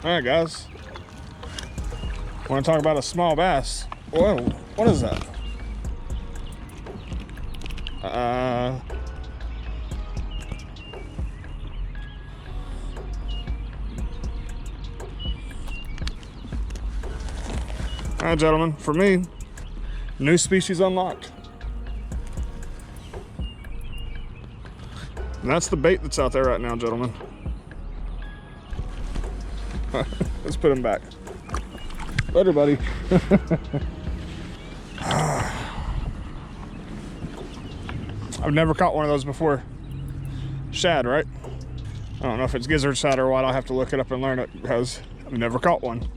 Alright guys, want to talk about a small bass. Whoa, what is that? Alright gentlemen, for me, new species unlocked. And that's the bait that's out there right now, gentlemen. Let's put him back. Later, buddy. I've never caught one of those before. Shad, right? I don't know if it's gizzard shad or what. I'll have to look it up and learn it because I've never caught one.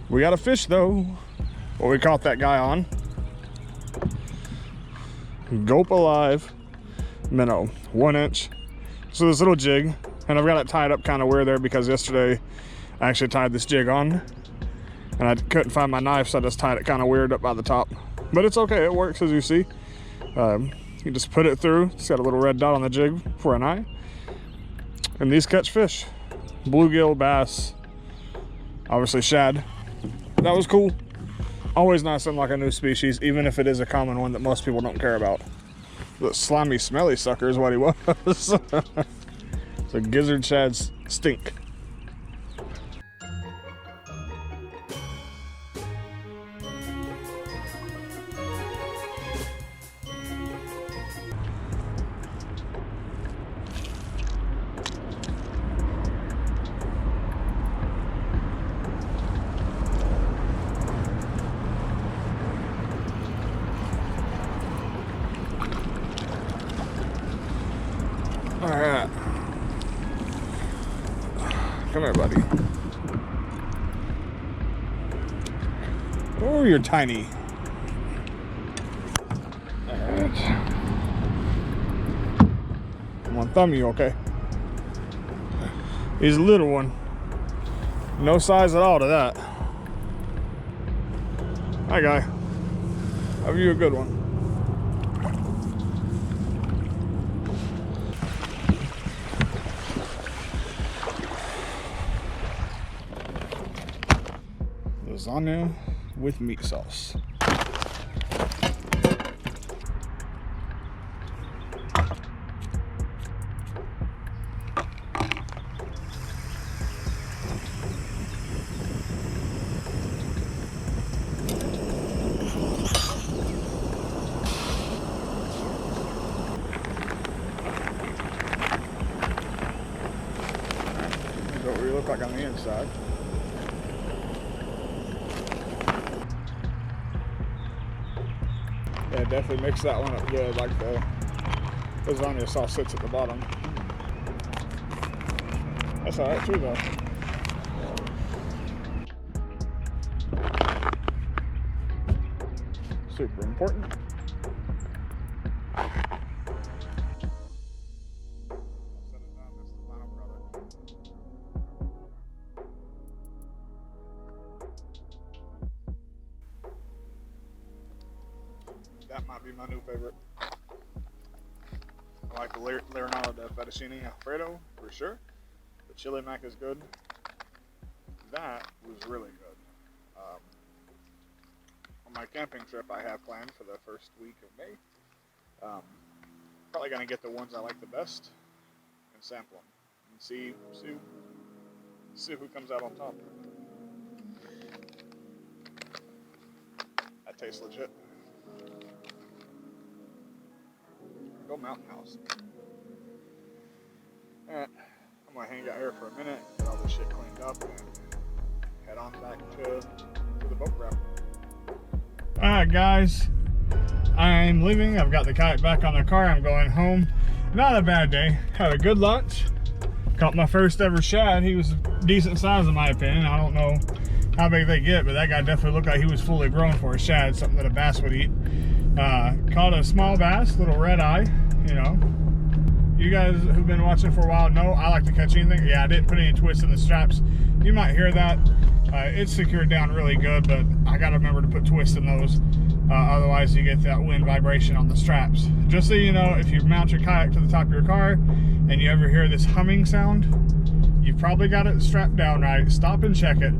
We got a fish though. What we caught that guy on. Gulp alive minnow, 1 inch. So this little jig, and I've got it tied up kind of weird there because yesterday I actually tied this jig on and I couldn't find my knife, so I just tied it kind of weird up by the top. But it's okay, it works as you see. You just put it through. It's got a little red dot on the jig for an eye. And these catch fish. Bluegill, bass, obviously shad. That was cool. Always nice to unlock a new species, even if it is a common one that most people don't care about. The slimy, smelly sucker is what he was. So gizzard shads stink. All right. Come here, buddy. Oh, you're tiny. All right. I'm on thumb you, okay? He's a little one. No size at all to that. Hi, guy. Have you a good one? Lasagna with meat sauce. Here's what we look like on the inside. Yeah, definitely mix that one up good, like the lasagna sauce sits at the bottom. That's alright too though. Super important. That might be my new favorite. I like the Leonardo da Fettuccine Alfredo for sure. The chili mac is good. That was really good. On my camping trip I have planned for the first week of May, probably going to get the ones I like the best and sample them and see who comes out on top. That tastes legit. Go Mountain House. Alright, I'm gonna hang out here for a minute, get all this shit cleaned up, and head on back to the boat wrap. Alright guys, I'm leaving. I've got the kayak back on the car. I'm going home. Not a bad day. Had a good lunch. Caught my first ever shad. He was decent size in my opinion. I don't know how big they get, but that guy definitely looked like he was fully grown for a shad, something that a bass would eat. Caught a small bass, little red eye, you know. You guys who've been watching for a while know I like to catch anything. Yeah, I didn't put any twists in the straps. You might hear that. It's secured down really good, but I gotta remember to put twists in those. Otherwise you get that wind vibration on the straps. Just so you know, if you mount your kayak to the top of your car and you ever hear this humming sound, you've you've probably got it strapped down right, stop and check it.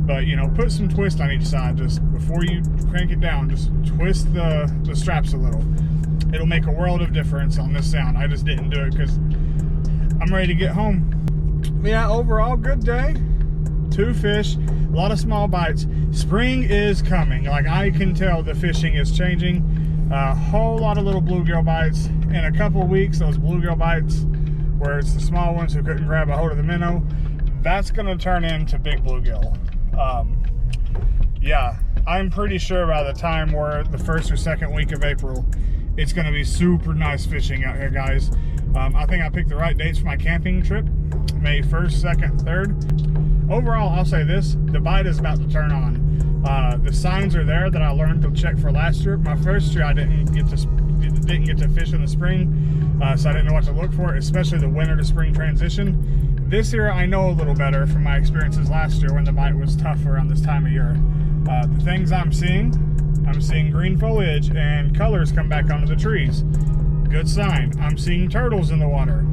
But, you know, put some twist on each side. Just before you crank it down, just twist the straps a little. It'll make a world of difference on this sound. I just didn't do it because I'm ready to get home. Yeah, overall, good day. 2 fish, a lot of small bites. Spring is coming. Like, I can tell the fishing is changing. A whole lot of little bluegill bites. In a couple of weeks, those bluegill bites, where it's the small ones who couldn't grab a hold of the minnow, that's gonna turn into big bluegill. Yeah, I'm pretty sure by the time we're the 1st or 2nd week of April, it's gonna be super nice fishing out here, guys. I think I picked the right dates for my camping trip, May 1st, 2nd, 3rd. Overall, I'll say this, the bite is about to turn on. The signs are there that I learned to check for last trip. My first year, I didn't get to fish in the spring, so I didn't know what to look for, especially the winter to spring transition. This year, I know a little better from my experiences last year when the bite was tough around this time of year. The things I'm seeing green foliage and colors come back onto the trees. Good sign. I'm seeing turtles in the water.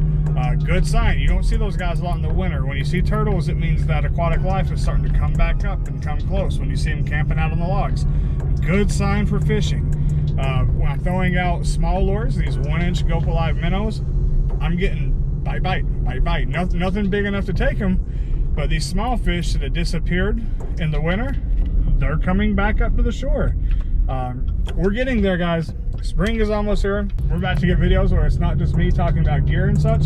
Good sign. You don't see those guys a lot in the winter. When you see turtles, it means that aquatic life is starting to come back up and come close when you see them camping out on the logs. Good sign for fishing. When I'm throwing out small lures, these 1-inch Go Alive minnows, I'm getting bite. Nothing big enough to take them, but these small fish that had disappeared in the winter, they're coming back up to the shore. We're getting there, guys. Spring is almost here. We're about to get videos where it's not just me talking about gear and such.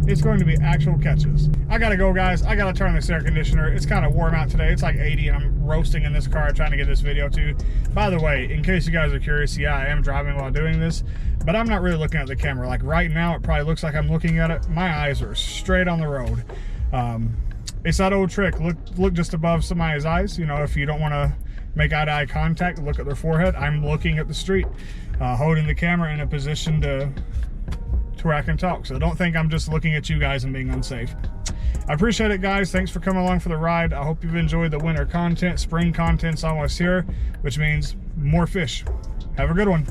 It's going to be actual catches. I gotta go, guys. I gotta turn this air conditioner. It's kind of warm out today. It's like 80 and I'm roasting in this car trying to get this video too. By the way, in case you guys are curious, yeah, I am driving while doing this, but I'm not really looking at the camera. Like right now, it probably looks like I'm looking at it. My eyes are straight on the road. It's that old trick. Look just above somebody's eyes. You know, if you don't want to make eye-to-eye contact, look at their forehead. I'm looking at the street, holding the camera in a position to where I can talk. So don't think I'm just looking at you guys and being unsafe. I appreciate it, guys. Thanks for coming along for the ride. I hope you've enjoyed the winter content. Spring content's almost here, which means more fish. Have a good one.